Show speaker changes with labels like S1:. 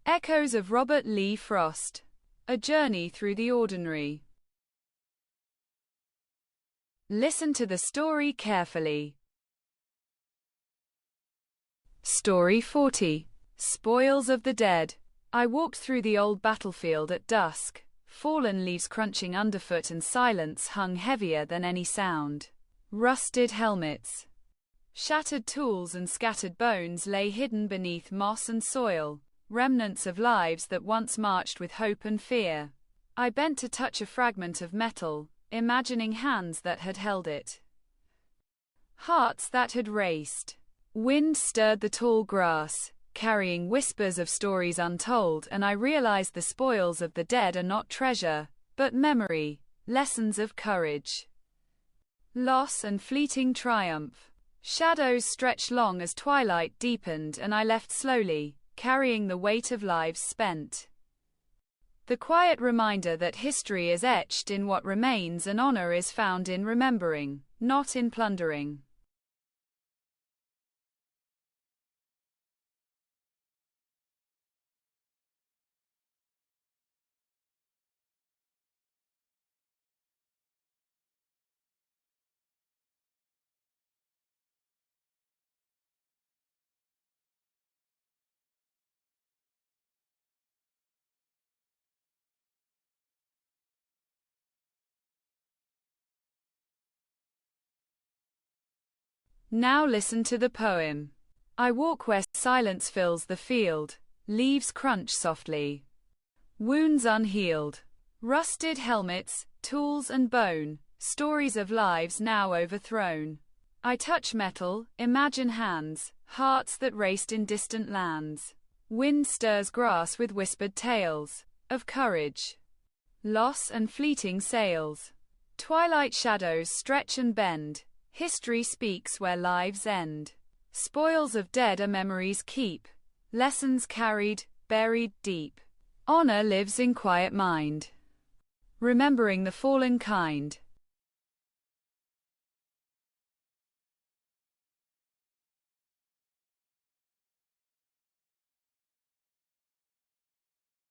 S1: Echoes of Robert Lee Frost. A Journey Through the Ordinary. Listen to the story carefully. Story 40. Spoils of the Dead. I walked through the old battlefield at dusk, fallen leaves crunching underfoot and silence hung heavier than any sound. Rusted helmets, shattered tools and scattered bones lay hidden beneath moss and soil, remnants of lives that once marched with hope and fear. I bent to touch a fragment of metal, imagining hands that had held it, hearts that had raced. Wind stirred the tall grass, carrying whispers of stories untold, and I realized the spoils of the dead are not treasure, but memory, lessons of courage, loss and fleeting triumph. Shadows stretched long as twilight deepened, and I left slowly, carrying the weight of lives spent. The quiet reminder that history is etched in what remains and honor is found in remembering, not in plundering. Now listen to the poem. I walk where silence fills the field, leaves crunch softly, wounds unhealed, rusted helmets, tools and bone, stories of lives now overthrown. I touch metal, imagine hands, hearts that raced in distant lands. Wind stirs grass with whispered tales of courage, loss and fleeting sails. Twilight shadows stretch and bend. History speaks where lives end. Spoils of dead are memories keep, lessons carried, buried deep. Honor lives in quiet mind, remembering the fallen kind.